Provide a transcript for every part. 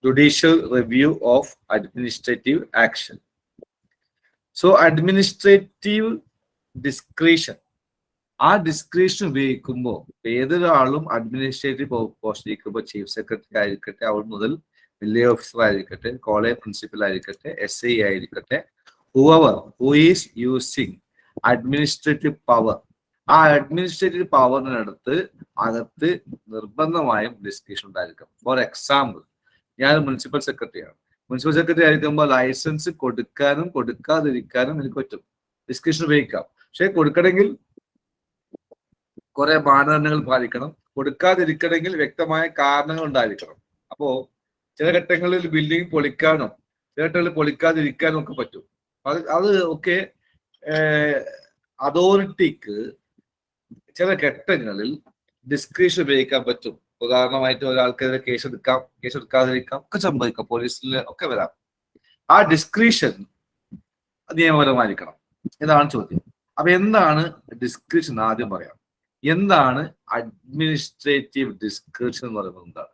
Judicial review of administrative action. So administrative discretion. ആ description ഉപയോഗിക്കുമ്പോൾ ഏതൊരാളും administrative പോസ്റ്റിലേക്ക് chief secretary ആയിരിക്കട്ടെ, അവിടെ മുതൽ വില്ലേജ് ഓഫീസർ ആയിരിക്കട്ടെ, കോളേജ് പ്രിൻസിപ്പൽ ആയിരിക്കട്ടെ, SI ആയിരിക്കട്ടെ, whoever who is using administrative power, ആ അഡ്മിനിസ്ട്രേറ്റീവ് പവറിനടുത്ത് അകത്ത് നിർബന്ധമായും ഡിസ്ക്രിപ്ഷൻ ഉണ്ടായിരിക്കും. ഫോർ എക്സാമ്പിൾ, ഞാൻ മുനിസിപ്പൽ സെക്രട്ടറിയാണ്. മുനിസിപ്പൽ സെക്രട്ടറി ആയിരിക്കുമ്പോൾ ലൈസൻസ് കൊടുക്കാനും കൊടുക്കാതിരിക്കാനും എനിക്ക് പറ്റും, ഡിസ്ക്രിപ്ഷൻ ഉപയോഗിക്കാം. പക്ഷെ കൊടുക്കണമെങ്കിൽ കുറെ മാനദണ്ഡങ്ങൾ പാലിക്കണം, കൊടുക്കാതിരിക്കണമെങ്കിൽ വ്യക്തമായ കാരണങ്ങൾ ഉണ്ടായിരിക്കണം. അപ്പോ ചില ഘട്ടങ്ങളിൽ ബിൽഡിംഗ് പൊളിക്കാനോ ചില ഘട്ടങ്ങളിൽ പൊളിക്കാതിരിക്കാനോ ഒക്കെ പറ്റും. അത് ഒക്കെ അതോറിറ്റിക്ക് ചില ഘട്ടങ്ങളിൽ ഡിസ്ക്രിപ്ഷൻ ഉപയോഗിക്കാൻ പറ്റും. ഉദാഹരണമായിട്ട് ഒരാൾക്കെതിരെ കേസെടുക്കാതിരിക്കാം, ഒക്കെ സംഭവിക്കാം, പോലീസിൽ ഒക്കെ വരാം. ആ ഡിസ്ക്രിപ്ഷൻ നിയമപരമായിരിക്കണം. ഇതാണ് ചോദ്യം. അപ്പൊ എന്താണ് ഡിസ്ക്രിപ്ഷൻ? ആദ്യം പറയാം. എന്താണ് അഡ്മിനിസ്ട്രേറ്റീവ് ഡിസ്ക്രിപ്ഷൻ എന്ന് പറയുന്നത്? എന്താണ്?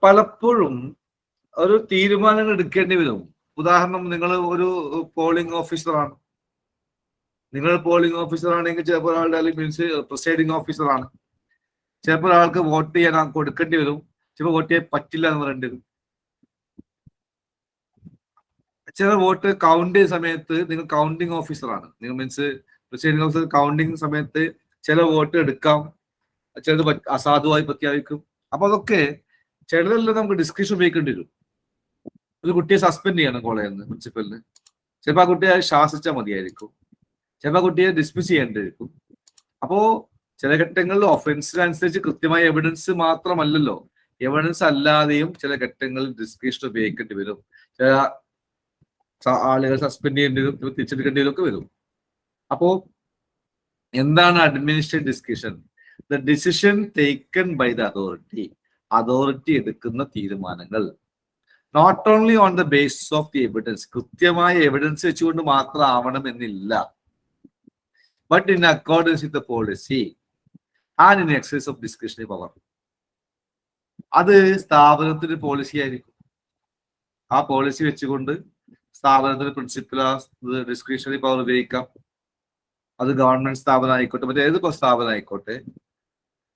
പലപ്പോഴും ഒരു തീരുമാനങ്ങൾ എടുക്കേണ്ടി വരും. ഉദാഹരണം, നിങ്ങൾ ഒരു പോളിംഗ് ഓഫീസറാണ്. നിങ്ങൾ പോളിംഗ് ഓഫീസർ ആണെങ്കിൽ ചിലപ്പോൾ ഒരാളുടെ മീൻസ് പ്രിസൈഡിങ് ഓഫീസറാണ്. ചിലപ്പോൾ ഒരാൾക്ക് വോട്ട് ചെയ്യാൻ കൊടുക്കേണ്ടി വരും, ചിലപ്പോൾ വോട്ട് ചെയ്യാൻ പറ്റില്ല എന്ന് പറയേണ്ടി വരും. ചില വോട്ട് കൗണ്ട് ചെയ്യുന്ന സമയത്ത് നിങ്ങൾ കൗണ്ടിങ് ഓഫീസറാണ്, നിങ്ങൾ മീൻസ് പ്രിസൈഡിങ് ഓഫീസർ. കൗണ്ടിങ് സമയത്ത് ചില വോട്ട് എടുക്കാം, ചിലത് അസാധുവായി പ്രഖ്യാപിക്കും. അപ്പൊ അതൊക്കെ ചിലതെല്ലാം നമുക്ക് ഡിസ്ക്രിപ്ഷൻ ഉപയോഗിക്കേണ്ടി വരും. ഒരു കുട്ടിയെ സസ്പെൻഡ് ചെയ്യണം കോളേജിൽ നിന്ന്, പ്രിൻസിപ്പലിന്. ചിലപ്പോൾ ആ കുട്ടിയെ ശാസിച്ചാൽ മതിയായിരിക്കും, ചിലപ്പോൾ ആ കുട്ടിയെ ഡിസ്മിസ് ചെയ്യേണ്ടിയിരിക്കും. അപ്പോ ചില ഘട്ടങ്ങളിൽ ഒഫൻസിനനുസരിച്ച് കൃത്യമായ എവിഡൻസ് മാത്രമല്ലല്ലോ, എവിഡൻസ് അല്ലാതെയും ചില ഘട്ടങ്ങളിൽ ഡിസ്ക്രിപ്ഷൻ ഉപയോഗിക്കേണ്ടി വരും. ചില ആളുകൾ സസ്പെൻഡ് ചെയ്യേണ്ടി വരും, തിരിച്ചെടുക്കേണ്ടി വരും, ഒക്കെ വരും. അപ്പോ എന്താണ് administrative discretion? The decision taken by the authority. Authority എടുക്കുന്ന തീരുമാനങ്ങൾ not only on the basis of the evidence, കൃത്യമായ എവിഡൻസ് വെച്ചുകൊണ്ട് മാത്രം ആവണമെന്നില്ല, but in accordance with the policy and in exercise of discretionary power. അത് സ്ഥാപനത്തിന്റെ പോളിസി ആയിരിക്കും. ആ പോളിസി വെച്ചുകൊണ്ട് സ്ഥാപനത്തിന് പ്രിൻസിപ്പൽ ഡിസ്ക്രിപ്ഷണറി പവർ ഉപയോഗിക്കാം. അത് ഗവൺമെന്റ് സ്ഥാപനം ആയിക്കോട്ടെ, മറ്റേ ഏത് സ്ഥാപനം ആയിക്കോട്ടെ,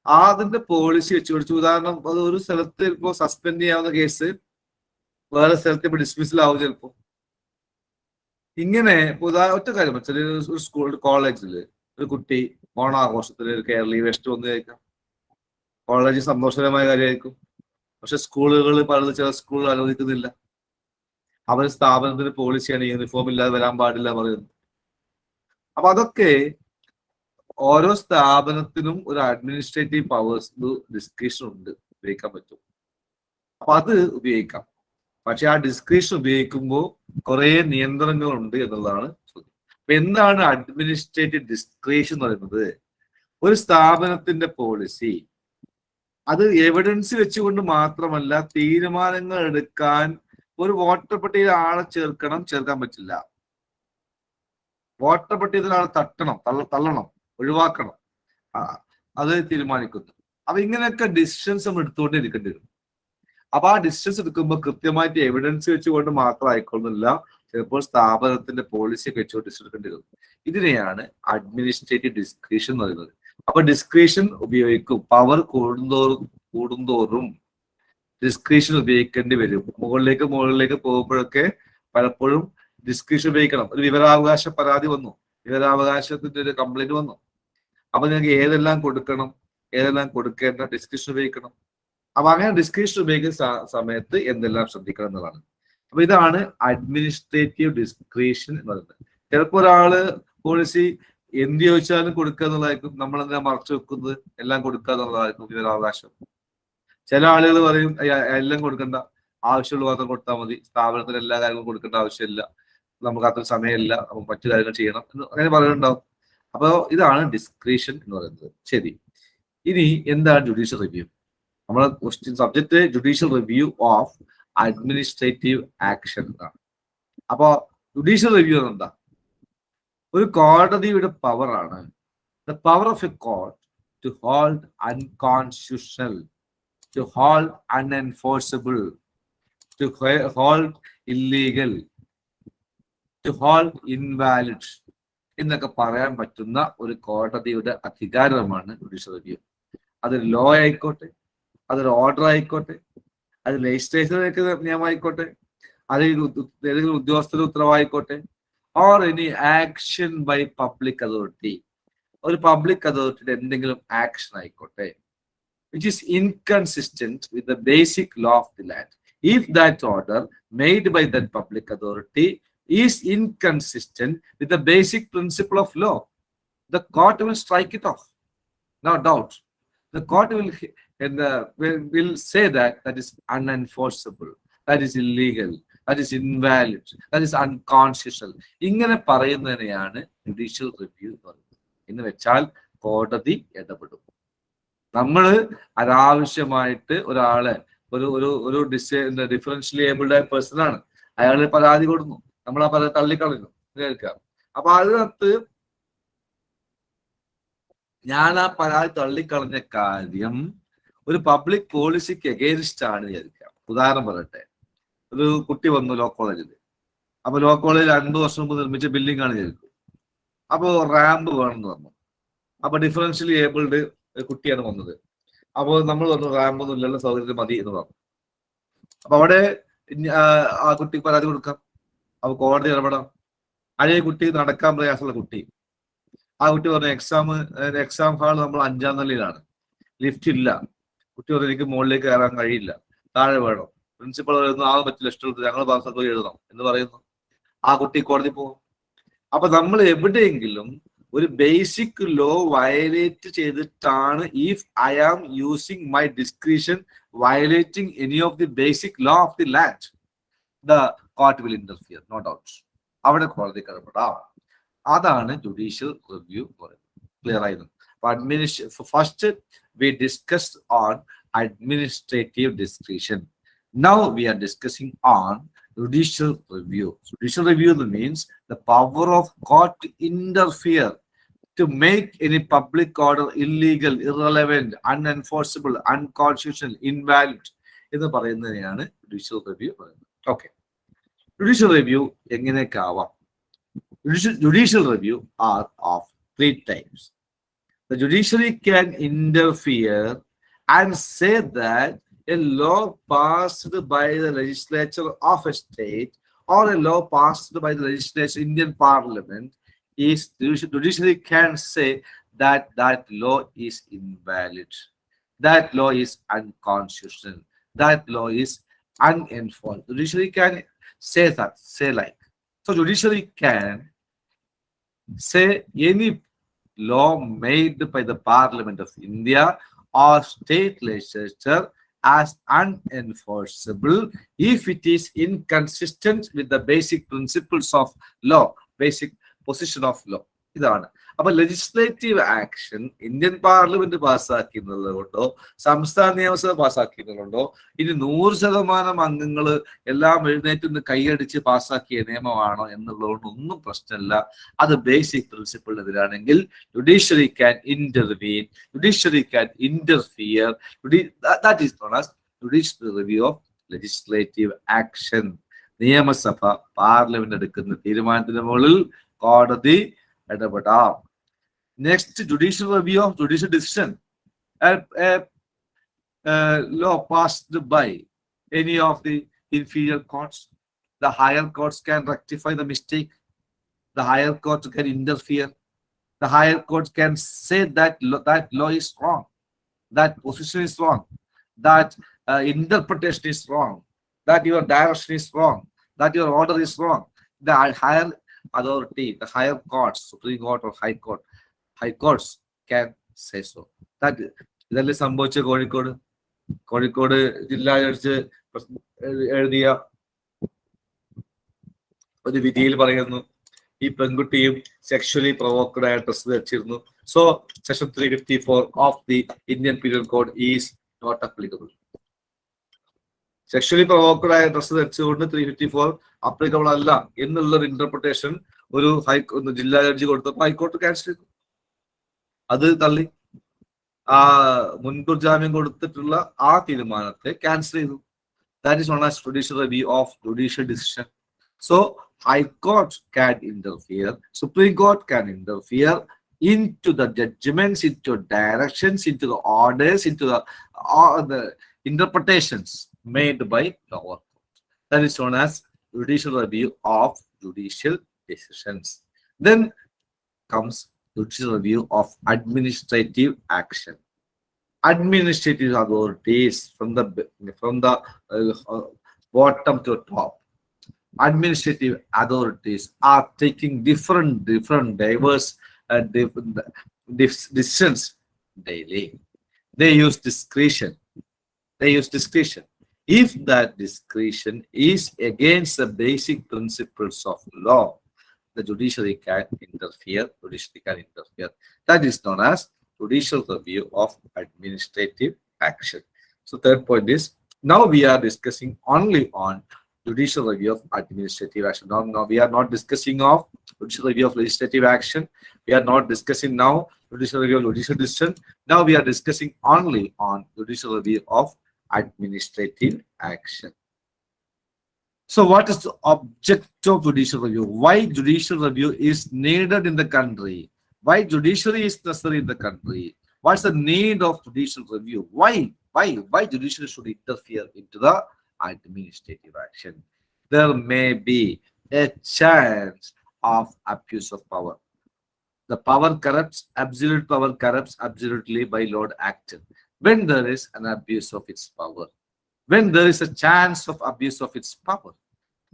അതിന്റെ പോളിസി വെച്ച് പിടിച്ചു. ഉദാഹരണം, അത് ഒരു സ്ഥലത്ത് ഇപ്പോ സസ്പെൻഡ് ചെയ്യാവുന്ന കേസ് വേറെ സ്ഥലത്ത് ഇപ്പൊ ഡിസ്മിസിൽ ആവും ചിലപ്പോ. ഇങ്ങനെ ഒറ്റ കാര്യം വെച്ചാൽ, ഒരു സ്കൂൾ കോളേജില് ഒരു കുട്ടി ഓണാഘോഷത്തില് കേരളീയ വേസ്റ്റ് വന്നു കഴിക്കാം, കോളേജ് സന്തോഷകരമായ കാര്യമായിരിക്കും. പക്ഷെ സ്കൂളുകൾ പലത് ചില സ്കൂളുകൾ അനുവദിക്കുന്നില്ല. അവർ സ്ഥാപനത്തിന്റെ പോളിസിയാണ് യൂണിഫോം ഇല്ലാതെ വരാൻ പാടില്ല പറയുന്നത്. അപ്പൊ അതൊക്കെ ഓരോ സ്ഥാപനത്തിനും ഒരു അഡ്മിനിസ്ട്രേറ്റീവ് പവേഴ്സ് ഡിസ്ക്രിപ്ഷൻ ഉണ്ട്, ഉപയോഗിക്കാൻ പറ്റും. അപ്പൊ അത് ഉപയോഗിക്കാം. പക്ഷെ ആ ഡിസ്ക്രിപ്ഷൻ ഉപയോഗിക്കുമ്പോൾ കുറെ നിയന്ത്രണങ്ങളുണ്ട് എന്നുള്ളതാണ് ചോദ്യം. അപ്പൊ എന്താണ് അഡ്മിനിസ്ട്രേറ്റീവ് ഡിസ്ക്രിപ്ഷൻ എന്ന് പറയുന്നത്? ഒരു സ്ഥാപനത്തിന്റെ പോളിസി അത് എവിഡൻസ് വെച്ചുകൊണ്ട് മാത്രമല്ല, തീരുമാനങ്ങൾ എടുക്കാൻ ഒരു വോട്ടർ പട്ടികയിൽ ആളെ ചേർക്കാൻ പറ്റില്ല. വോട്ടർ പട്ടികയിൽ ആളെ തള്ളണം, ഒഴിവാക്കണം, അത് തീരുമാനിക്കുന്നു. അപ്പൊ ഇങ്ങനെയൊക്കെ ഡിസിഷൻസ് നമ്മൾ എടുത്തുകൊണ്ടിരിക്കേണ്ടി വരും. അപ്പൊ ആ ഡിസിഷൻസ് എടുക്കുമ്പോൾ കൃത്യമായിട്ട് എവിഡൻസ് വെച്ചുകൊണ്ട് മാത്രം ആയിക്കൊള്ളുന്നില്ല, ചിലപ്പോൾ സ്ഥാപനത്തിന്റെ പോളിസി വെച്ചുകൊണ്ട് ഡിസിഷൻ എടുക്കേണ്ടി വരും. ഇതിനെയാണ് അഡ്മിനിസ്ട്രേറ്റീവ് ഡിസ്ക്രിപ്ഷൻ എന്ന് പറയുന്നത്. അപ്പൊ ഡിസ്ക്രിപ്ഷൻ ഉപയോഗിക്കും. പവർ കൂടുന്തോറും ഡിസ്ക്രിപ്ഷൻ ഉപയോഗിക്കേണ്ടി വരും. മുകളിലേക്ക് പോകുമ്പോഴൊക്കെ പലപ്പോഴും ഡിസ്ക്രിപ്ഷൻ ഉപയോഗിക്കണം. ഒരു വിവരാവകാശ പരാതി വന്നു, വിവരാവകാശത്തിന്റെ ഒരു കംപ്ലൈന്റ് വന്നു. അപ്പൊ നിങ്ങൾക്ക് ഏതെല്ലാം കൊടുക്കണം, ഏതെല്ലാം കൊടുക്കേണ്ട, ഡിസ്ക്രിപ്ഷൻ ഉപയോഗിക്കണം. അപ്പൊ അങ്ങനെ ഡിസ്ക്രിപ്ഷൻ ഉപയോഗിക്കുന്ന സമയത്ത് എന്തെല്ലാം ശ്രദ്ധിക്കണം എന്നതാണ്. അപ്പൊ ഇതാണ് അഡ്മിനിസ്ട്രേറ്റീവ് ഡിസ്ക്രിപ്ഷൻ എന്ന് പറയുന്നത്. ചിലപ്പോൾ ഒരാള് പോളിസി എന്ത് ചോദിച്ചാലും കൊടുക്കുക എന്നുള്ളതായിരിക്കും, നമ്മളെന്താ മറച്ചു വെക്കുന്നത്, എല്ലാം കൊടുക്കുക എന്നുള്ളതായിരിക്കും വിവരാവകാശം. ചില ആളുകൾ പറയും എല്ലാം കൊടുക്കണ്ട, ആവശ്യമുള്ള മാത്രം കൊടുത്താൽ മതി, സ്ഥാപനത്തിന് എല്ലാ കാര്യങ്ങളും കൊടുക്കേണ്ട ആവശ്യമില്ല, നമുക്ക് അത്ര സമയമില്ല, നമുക്ക് മറ്റു കാര്യങ്ങൾ ചെയ്യണം എന്ന് അങ്ങനെ പറയുന്നുണ്ടാവും. അപ്പോൾ ഇതാണ് ഡിസ്ക്രിപ്ഷൻ എന്ന് പറയുന്നത്. ശരി, ഇനി എന്താണ് ജുഡീഷ്യൽ റിവ്യൂ? നമ്മളെ question subject judicial review of administrative action എന്നാണ്. അപ്പൊ ജുഡീഷ്യൽ റിവ്യൂ എന്താ? ഒരു കോടതിയുടെ പവറാണ്, the power of a court to hold unconstitutional to hold unenforceable, to hold illegal, to hold invalid എന്നൊക്കെ പറയാൻ പറ്റുന്ന ഒരു കോടതിയുടെ അധികാരമാണ് ജുഡീഷ്യൽ റിവ്യൂ. അതൊരു ലോ ആയിക്കോട്ടെ, അതൊരു ഓർഡർ ആയിക്കോട്ടെ, അത് ലെജിസ്ലേച്ചറിലേക്ക് നിയമമായിക്കോട്ടെ, അത് ഏതെങ്കിലും ഉദ്യോഗസ്ഥരുടെ ഉത്തരവായിക്കോട്ടെ, or any action by public authority, ഒരു പബ്ലിക് അതോറിറ്റിയുടെ എന്തെങ്കിലും ആക്ഷൻ ആയിക്കോട്ടെ, which is inconsistent with the basic law of the land. If that order made by that public authority is inconsistent with the basic principle of law, the court will strike it off. No doubt. The court will say that that is unenforceable, that is illegal, that is invalid, that is unconstitutional. ഇങ്ങനെ പറയുന്നതിനെയാണ് judicial review എന്ന് പറയുന്നത്. എന്ന് വെച്ചാൽ കോടതി ഇടപെടും. നമ്മൾ അനാവശ്യമായിട്ട് ഒരാളെ ഒരു ഡിഫറൻഷ്യലി ഏബിൾഡ് ആയ പേഴ്സൺ ആണ്, അയാൾ പരാതി കൊടുക്കുന്നു, നമ്മൾ ആ പരാതി തള്ളിക്കളയുന്നു കേൾക്കാം. അപ്പൊ അതിനകത്ത് ഞാൻ ആ പരാതി തള്ളിക്കളഞ്ഞ കാര്യം ഒരു പബ്ലിക് പോളിസിക്ക് എഗെയിൻസ്റ്റ് ആണ് വിചാരിക്കാം. ഉദാഹരണം പറയട്ടെ, ഒരു കുട്ടി വന്നു ലോ കോളേജിൽ. അപ്പൊ ലോ കോളേജിൽ 2 വർഷം മുമ്പ് നിർമ്മിച്ച ബിൽഡിംഗ് ആണ് വിചാരിക്കും. അപ്പൊ റാമ്പ് വേണമെന്ന് പറഞ്ഞു. അപ്പൊ ഡിഫറൻഷ്യലി ഏബിൾഡ് കുട്ടിയാണ് വന്നത്. അപ്പോൾ നമ്മൾ പറഞ്ഞു റാമ്പൊന്നും ഇല്ലല്ലോ, സൗകര്യത്തിൽ മതി എന്ന് പറഞ്ഞു. അപ്പൊ അവിടെ ആ കുട്ടിക്ക് പരാതി കൊടുക്കാം, അപ്പൊ കോടതി ഇടപെടാം. അതേ കുട്ടി നടക്കാൻ പ്രയാസമുള്ള കുട്ടി, ആ കുട്ടി പറഞ്ഞു എക്സാം ഹാൾ നമ്മൾ 5ാം നിലയിലാണ്, ലിഫ്റ്റ് ഇല്ല, കുട്ടി പറഞ്ഞു എനിക്ക് മുകളിലേക്ക് കയറാൻ കഴിയില്ല, താഴെ വേണം, പ്രിൻസിപ്പൾ പറയുന്നു ആകാൻ പറ്റില്ല, ഇഷ്ടമുള്ളത് ഞങ്ങൾ ഭാഗത്ത് പോയി എഴുതണം എന്ന് പറയുന്നു. ആ കുട്ടി കോടതി പോകും. അപ്പൊ നമ്മൾ എവിടെയെങ്കിലും ഒരു ബേസിക് ലോ വയലേറ്റ് ചെയ്തിട്ടാണ്, if I am using my discretion violating any of the basic law of the land, the court will interfere, no doubt. അവിടെ കോടതി ഇടപെടാം. അതാണ് ജുഡീഷ്യൽ റിവ്യൂ പറയുന്നത്. ക്ലിയർ ആയിരുന്നു. First we discussed on administrative discretion. Now we are discussing on judicial review. Judicial review means the power of court to interfere, to make any public order illegal, irrelevant, unenforceable, unconstitutional, invalid എന്ന് പറയുന്നതിനെയാണ് judicial review പറയുന്നത്. Okay. Judicial review എങ്ങനെയൊക്കെ ആവാം? Judicial review are of 3 types. The judiciary can interfere and say that a law passed by the legislature of a state or a law passed by the legislature Indian Parliament is, judiciary can say that that law is invalid, that law is unconstitutional, that law is unenforced. Judiciary can say that, say like. So judiciary can say any law made by the Parliament of India or state legislature as unenforceable if it is inconsistent with the basic principles of law, basic position of law. ഇതാണ്. അപ്പൊ legislative action Indian parliament പാസ്സാക്കുന്നത് കൊണ്ടോ സംസ്ഥാന നിയമസഭ പാസ്സാക്കിയതുകൊണ്ടോ ഇനി 100% അംഗങ്ങൾ എല്ലാം എഴുന്നേറ്റ് കൈയടിച്ച് പാസ്സാക്കിയ നിയമമാണോ എന്നുള്ളതുകൊണ്ടൊന്നും പ്രശ്നമില്ല. അത് ബേസിക് പ്രിൻസിപ്പിളിനെതിരാണെങ്കിൽ judiciary can intervene, judiciary can interfere. That is known as judicial review of legislative action. നിയമസഭ പാർലമെന്റ് എടുക്കുന്ന തീരുമാനത്തിന് മുകളിൽ കോടതി ഇടപെടാം. Next, judicial review of judicial decision. Law passed by any of the inferior courts, the higher courts can rectify the mistake. The higher court can interfere. The higher court can say that that law is wrong, that position is wrong, that interpretation is wrong, that your direction is wrong, that your order is wrong. The higher authority, the higher courts, Supreme Court or high courts can say so. That ഇതല്ലേ സംഭവിച്ച കോഴിക്കോട് ജില്ലാ judge എഴുതിയ ഒരു വിധിയിൽ പറയുന്നു, ഈ പെൺകുട്ടിയും sexually provoked ആയ ഡ്രസ് ധരിച്ചിരുന്നു. So section 354 of the Indian penal code is not applicable. Sexually provoked ആയ ഡ്രസ് ധരിച്ചുകൊണ്ട് 354 അപ്ലിക്കബിൾ അല്ല എന്നുള്ളൊരു ഇന്റർപ്രിട്ടേഷൻ ഒരു ജില്ലാ ജഡ്ജി കൊടുത്തപ്പോൾ ഹൈക്കോർട്ട് ക്യാൻസൽ ചെയ്തു, അത് തള്ളി. മുൻകൂർ ജാമ്യം കൊടുത്തിട്ടുള്ള ആ തീരുമാനത്തെ ക്യാൻസൽ ചെയ്തു. That is known as judicial review of judicial decision. So High Court can interfere, Supreme Court can interfere into the judgments, into directions, into the orders, into the interpretations made by lower court. That is known as judicial review of judicial decisions. Then comes judicial review of administrative action. Administrative authorities from the bottom to top. Administrative authorities are taking different diverse decisions daily. They use discretion. If that discretion is against the basic principles of law, the judiciary can interfere. That is known as judicial review of administrative action. So third point is, now we are discussing only on judicial review of administrative action. Now we are not discussing of judicial review of legislative action. We are not discussing now judicial review of judicial decision. Now we are discussing only on judicial review of administrative action. So what is the object of judicial review? Why judicial review is needed in the country? Why judiciary is necessary in the country? What's the need of judicial review? Why judiciary should interfere into the administrative action? There may be a chance of abuse of power. The power corrupts, absolute power corrupts absolutely by Lord acted. When there is an abuse of its power, when there is a chance of abuse of its power,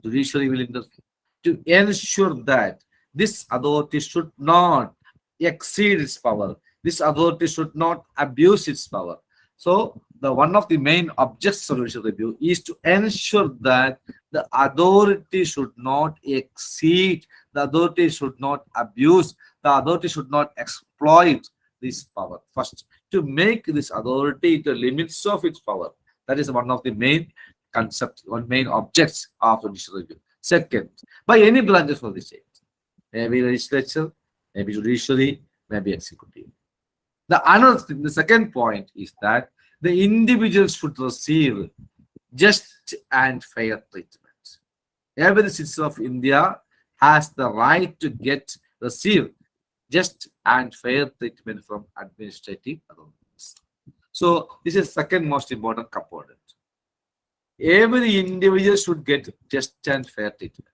judiciary will interfere to ensure that this authority should not exceed its power. This authority should not abuse its power. So one of the main objects of judicial review is to ensure that the authority should not exceed, the authority should not abuse, the authority should not exploit this power. First, to make this authority the limits of its power. That is one of the main concepts, main objects of judicial review. Second, by any branches of the state, maybe legislature, maybe judiciary, maybe executive. The second point is that the individuals should receive just and fair treatment. Every citizen of India has the right to receive just and fair treatment from administrative authorities. So this is second most important component. Every individual should get just and fair treatment.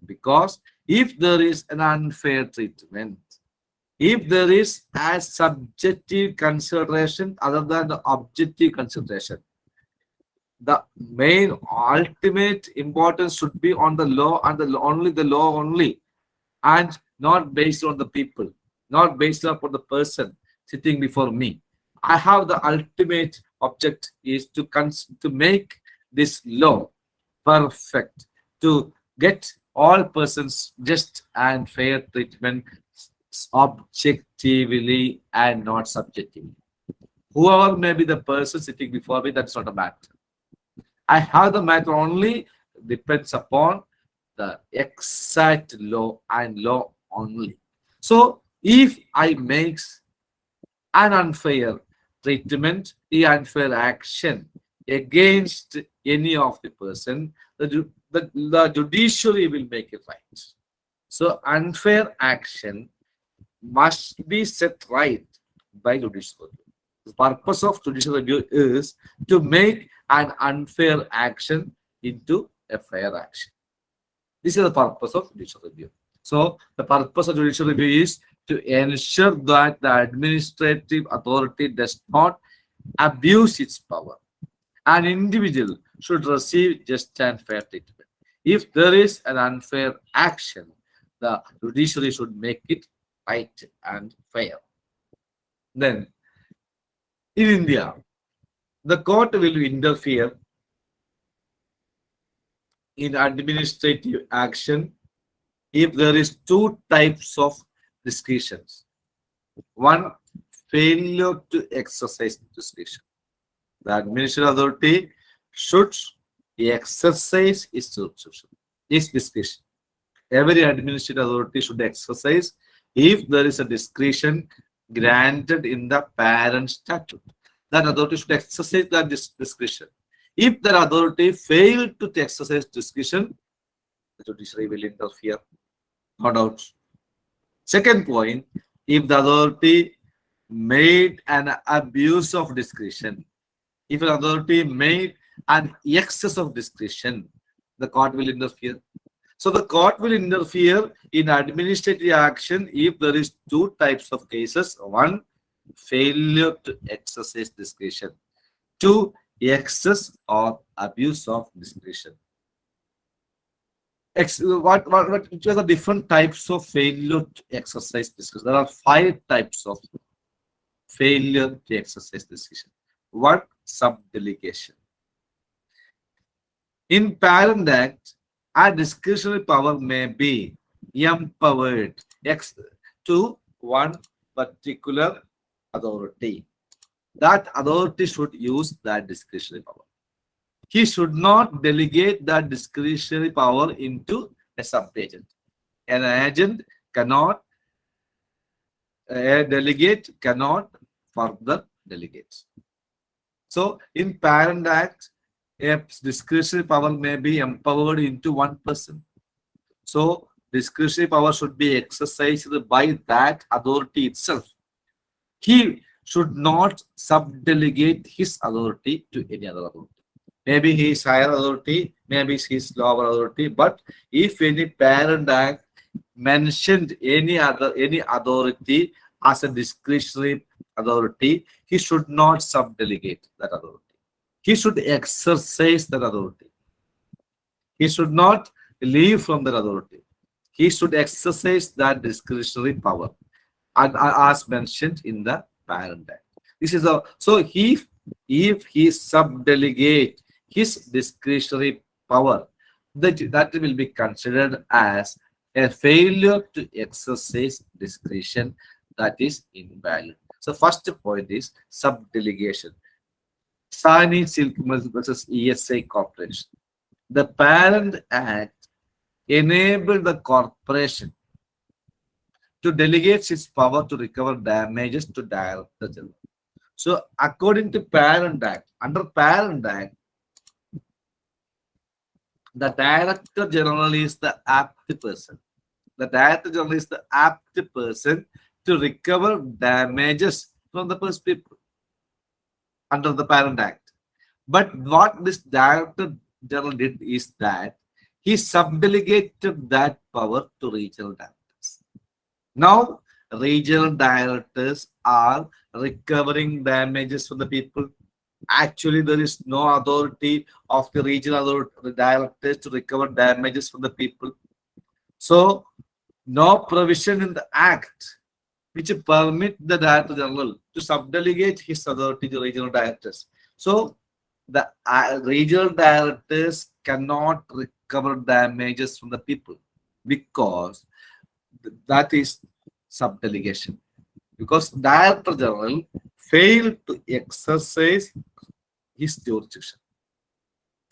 Because if there is an unfair treatment, if there is a subjective consideration other than the objective consideration, the main ultimate importance should be on the law and the law only, and not based on the people, not based upon the person sitting before me. I have the ultimate object is to make this law perfect, to get all persons just and fair treatment objectively and not subjectively. Whoever may be the person sitting before me, that's not a matter. I have the matter only depends upon the exact law and law only. So if I make an unfair treatment, the unfair action against any of the person, the judiciary will make it right. So unfair action must be set right by judicial review. The purpose of judicial review is to make an unfair action into a fair action. This is the purpose of judicial review. So the purpose of judicial review is to ensure that the administrative authority does not abuse its power. An individual should receive just and fair treatment. If there is an unfair action, the judiciary should make it right and fair. Then, in India, the court will interfere in administrative action if there is two types of discretions. One, failure to exercise discretion. The administrative authority should exercise its discretion. Every administrative authority should exercise. If there is a discretion, granted in the parent statute. That authority should exercise that discretion. If that authority failed to exercise discretion, the judiciary will interfere, no doubt. Second point, if the authority made an abuse of discretion, if an authority made an excess of discretion, the court will interfere. So the court will interfere in administrative action if there is two types of cases. One, failure to exercise discretion. Two, excess or abuse of discretion. Which are the different types of failure to exercise discretion? There are 5 types of failure to exercise discretion. One, subdelegation. In Parent Act, a discretionary power may be empowered to one particular authority. That authority should use that discretionary power. He should not delegate that discretionary power into a sub-agent. An agent cannot, a delegate cannot further delegate. So in Parent Act, a discretionary power may be empowered into one person. So discretionary power should be exercised by that authority itself. He should not subdelegate his authority to any other authority. Maybe he is higher authority, maybe he is lower authority, but if any Parent Act mentioned any authority as a discretionary authority, he should not subdelegate that authority. He should exercise that authority. He should not leave from that authority. He should exercise that discretionary power, as mentioned in the Parent Act. This is so if he subdelegate his discretionary power, that will be considered as a failure to exercise discretion, that is invalid. So first point is subdelegation. Sani Silk versus ESI Corporation. The Parent Act enabled the corporation to delegate its power to recover damages to Director General. So according to Parent Act, under Parent Act, the Director General is the apt person. The Director General is the apt person to recover damages from the first people under the Parent Act. But what this Director General did is that he subdelegated that power to regional directors. Now, regional directors are recovering damages from the people. Actually, there is no authority of the regional directors to recover damages from the people. So, no provision in the Act which permit the Director General to subdelegate his authority to regional directors. So, the regional directors cannot recover damages from the people because that is subdelegation. Because Director General failed to exercise his jurisdiction.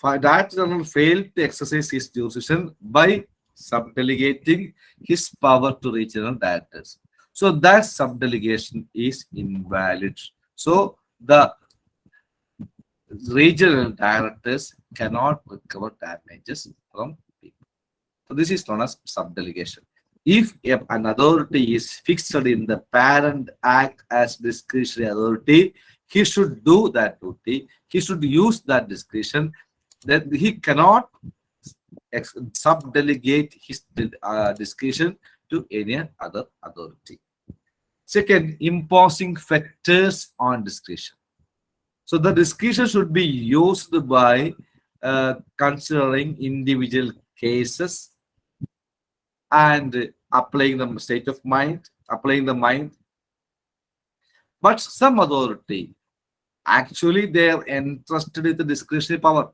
Director General failed to exercise his jurisdiction by subdelegating his power to regional directors. So that subdelegation is invalid. So the regional directors cannot recover damages from people. So this is known as subdelegation. If an authority is fixed in the Parent Act as discretionary authority, he should do that duty. He should use that discretion. That he cannot subdelegate his discretion to any other authority. Second, imposing fetters on discretion. So the discretion should be used by considering individual cases and applying the state of mind, applying the mind. But some authority, actually they are entrusted with the discretionary power.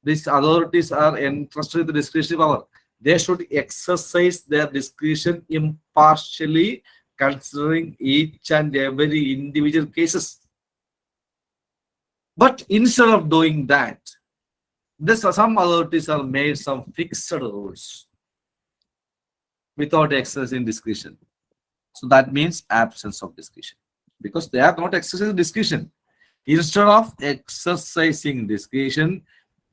These authorities are entrusted with the discretionary power. They should exercise their discretion impartially, considering each and every individual cases. But instead of doing that, some authorities are made some fixed rules without exercising discretion. So that means absence of discretion, because they are not exercising discretion. Instead of exercising discretion,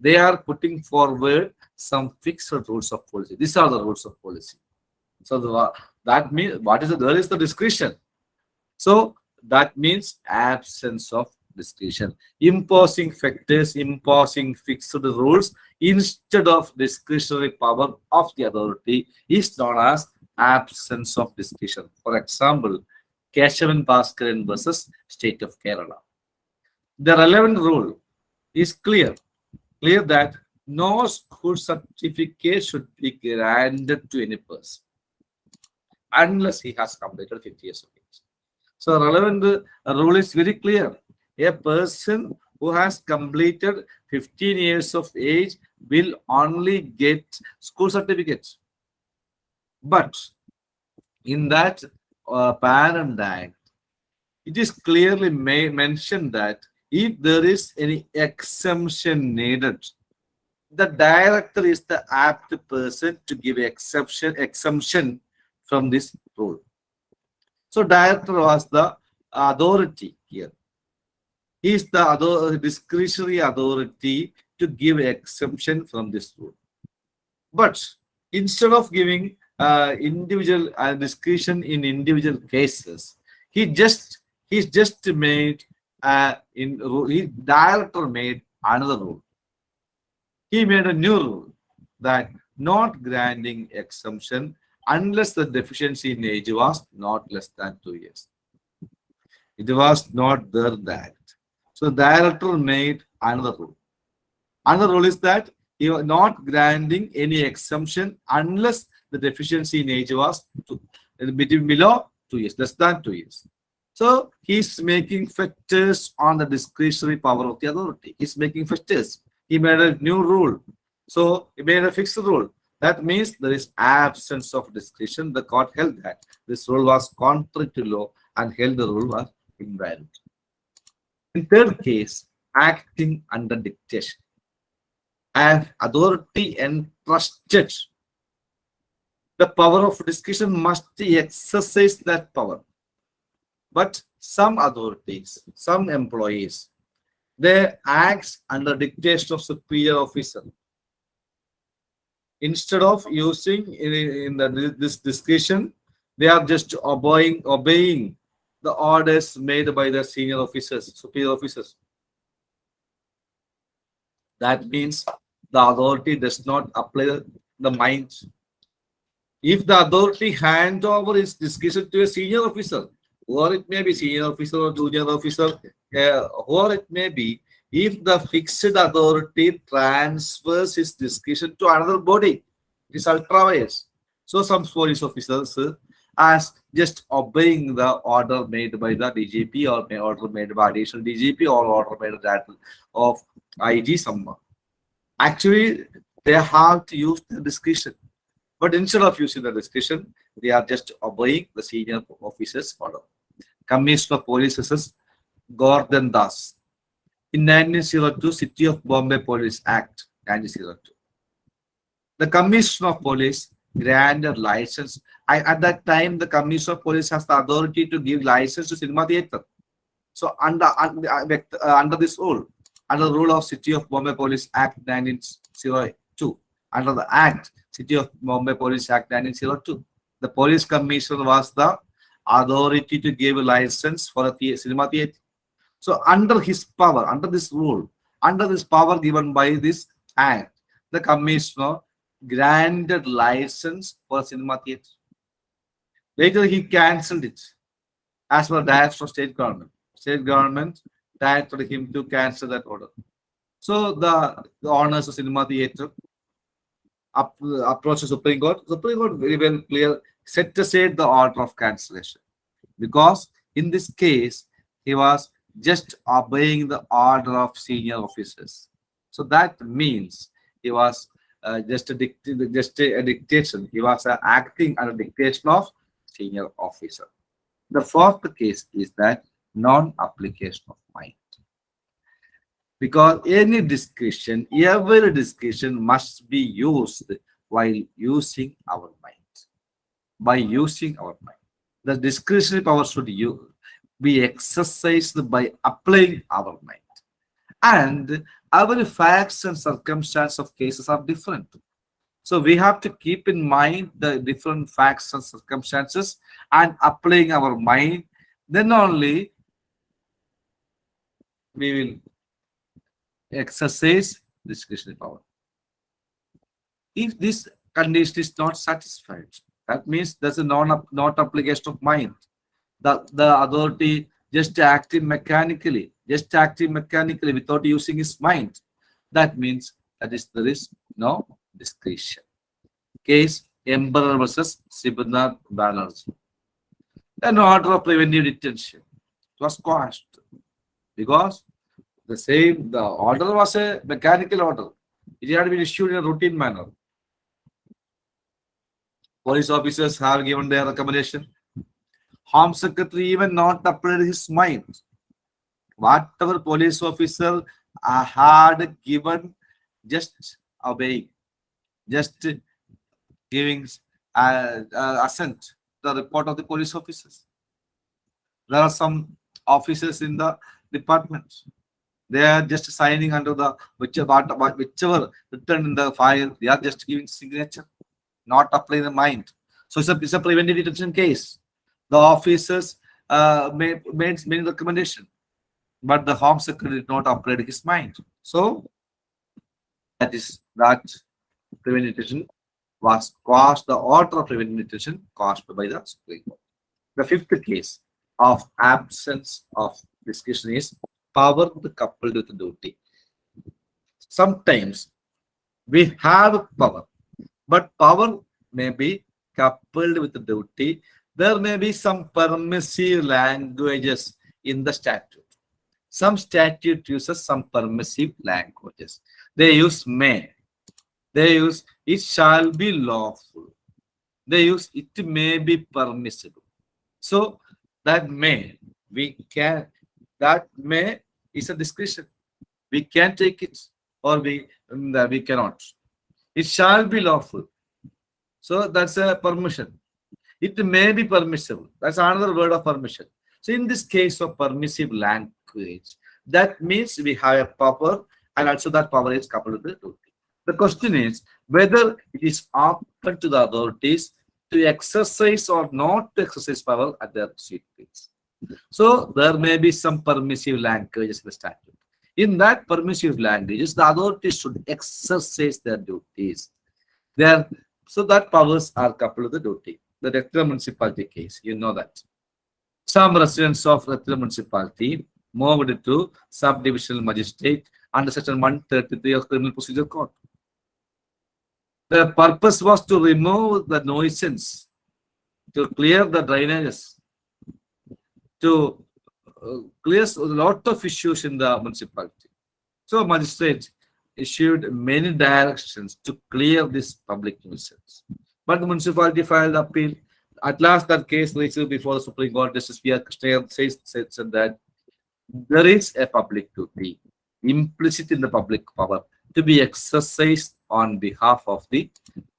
they are putting forward some fixed rules of policy. These are the rules of policy. So that means what is the, there is the discretion. So that means absence of discretion. Imposing factors, imposing fixed rules instead of discretionary power of the authority is known as absence of discretion. For example, Keshavan Bhaskaran versus State of Kerala. The relevant rule is clear that no school certificate should be granted to any person unless he has completed 50 years of age. So relevant rule is very clear. A person who has completed 15 years of age will only get school certificates. But in that Parent Act, it is clearly mentioned that if there is any exemption needed, the director is the apt person to give exemption from this rule. So director was the authority here. He is the discretionary authority to give exemption from this rule. But instead of giving individual discretion in individual cases, he just made director made another rule. He made a new rule that not granting exemption unless the deficiency in age was not less than 2 years. It was not there that. So the director made another rule. Another rule is that he was not granting any exemption unless the deficiency in age was below 2 years, less than 2 years. So he's making factors on the discretionary power of the authority. He's making factors. He made a new rule. So he made a fixed rule. That means there is absence of discretion. The court held that this rule was contrary to law and held the rule was invalid. In third case, acting under dictation. An authority entrusted the power of discretion must exercise that power. But some authorities, some employees, they act under dictation of superior officer. Instead of using this discretion, they are just obeying the orders made by the senior officers, superior officers. That means the authority does not apply the mind. If the authority hand over its discretion to a senior officer, or it may be senior officer or junior officer, or it may be, if the fixed authority transfers his discretion to another body, it is ultra-wise. So some police officers as just obeying the order made by the DGP or order made by additional DGP or order made that of IG someone. Actually, they have to use the discretion. But instead of using the discretion, they are just obeying the senior officer's order. Commissioner of Police is Gordon Das. In 1902, City of Bombay Police Act 1902. The Commissioner of Police granted license. At that time, the Commissioner of Police has the authority to give license to cinema theatre. So under this rule, under the rule of City of Bombay Police Act 1902, under the Act, City of Bombay Police Act 1902, the police commissioner was the authority to give a license for a cinema theatre. So under his power, under this rule, under this power given by this act, the commissioner granted license for a cinema theatre. Later he cancelled it as per direction of state government. State government directed him to cancel that order. So the owners of cinema theatre approached the Supreme Court. Supreme Court very well clear set aside the order of cancellation, because in this case he was just obeying the order of senior officers. So that means he was just a dictation. He was acting under dictation of senior officer. The fourth case is that non-application of mind. Because any discretion, every discretion must be used while using our mind. By using our mind. The discretionary power should be exercised by applying our mind. And our facts and circumstances of cases are different. So we have to keep in mind the different facts and circumstances and applying our mind. Then only we will exercise discretionary power. If this condition is not satisfied, that means there's a not application of mind. The authority just acting mechanically without using his mind. That means there is no discretion. Case Emperor versus Sibnath Banerjee. An order of preventive detention was quashed because the order was a mechanical order. It had been issued in a routine manner. Police officers have given their recommendation. Home Secretary even not applied his mind. Whatever police officer had given, just obeying, just giving assent to the report of the police officers. There are some officers in the department. They are just signing under the whichever written in the file. They are just giving signature, not applying the mind. So it's a preventive detention case. The officers made many recommendation, but the Home Secretary did not apply his mind. So that preventive detention was caused. The order of preventive detention caused by the Supreme Court. The fifth case of absence of discretion is power coupled with duty. Sometimes we have power, but power may be coupled with duty. There may be some permissive languages in the statute. Some statute uses some permissive languages. They use may. They use it shall be lawful. They use it may be permissible. So that may is a discretion. We can take it or we cannot. It shall be lawful. So that's a permission. It may be permissible. That's another word of permission. So in this case of permissive language, that means we have a power and also that power is coupled with the duty. The question is whether it is open to the authorities to exercise or not to exercise power at their seats. So there may be some permissive languages in the statute. In that permissive languages, the authorities should exercise their duties. So that powers are coupled with the duty. The Ratlam municipality case, you know that. Some residents of Ratlam municipality moved to subdivisional magistrate under section 133 of Criminal Procedure Code. The purpose was to remove the nuisance, to clear the drainages, to clear a lot of issues in the municipality. So magistrate issued many directions to clear this public nuisance. But the municipality filed appeal. At last, that case reached before the Supreme Court. Justice P.R. Krishna said that there is a public duty implicit in the public power to be exercised on behalf of the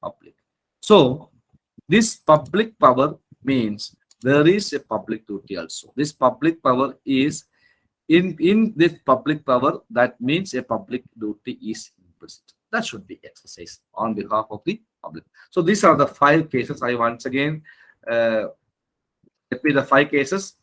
public. So, this public power means there is a public duty also. This public power is in this public power, that means a public duty is implicit. That should be exercised on behalf of the public. So these are the 5 cases. I once again repeat the 5 cases.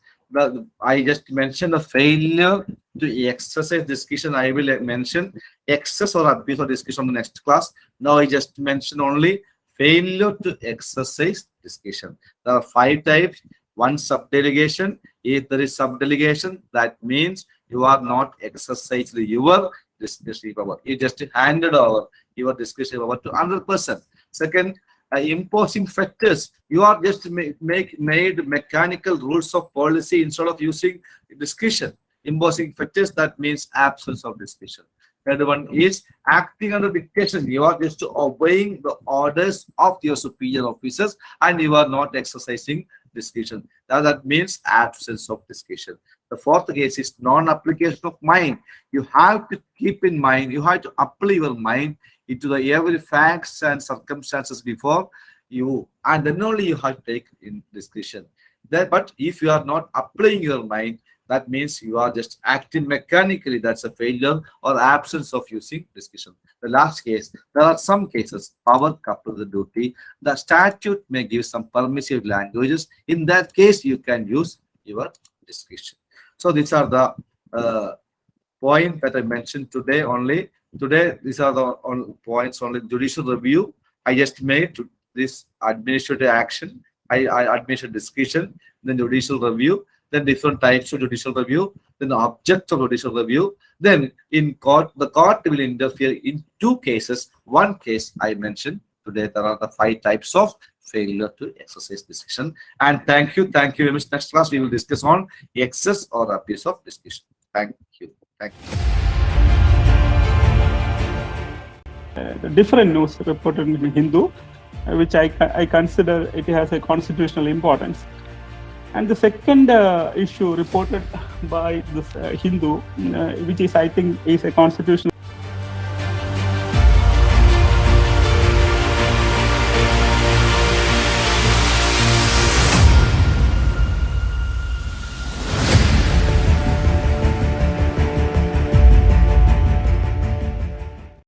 I just mentioned the failure to exercise discretion. I will mention excess or abuse of discretion in the next class. Now I just mentioned only failure to exercise discretion. There are 5 types. 1, subdelegation. If there is subdelegation, that means you are not exercising your discretionary power. You just handed over your discretionary power to another person. Second, imposing fetters. You are just made mechanical rules of policy instead of using discretion. Imposing fetters, that means absence of discretion. Third one is acting under dictation. You are just obeying the orders of your superior officers and you are not exercising discretion. Now that means absence of discretion. The 4th case is non-application of mind. You have to keep in mind, you have to apply your mind into the every facts and circumstances before you, and then only you have to take in discretion. But if you are not applying your mind, that means you are just acting mechanically. That's a failure or absence of using discretion. The last case, there are some cases, power coupled with duty. The statute may give some permissive languages. In that case, you can use your discretion. So these are the point that I mentioned today only. Today, these are the points only. Judicial review, I just made this administrative action. I administer discretion, then judicial review, then different types of judicial review, then the object of judicial review. Then in court, the court will interfere in 2 cases. 1 case I mentioned today. There are the 5 types of failure to exercise discretion. And thank you very much. Next class we will discuss on excess or abuse of discretion. Thank you. The different news reported in Hindu, which I consider it has a constitutional importance. And the second issue reported by this Hindu, which is I think is a constitutional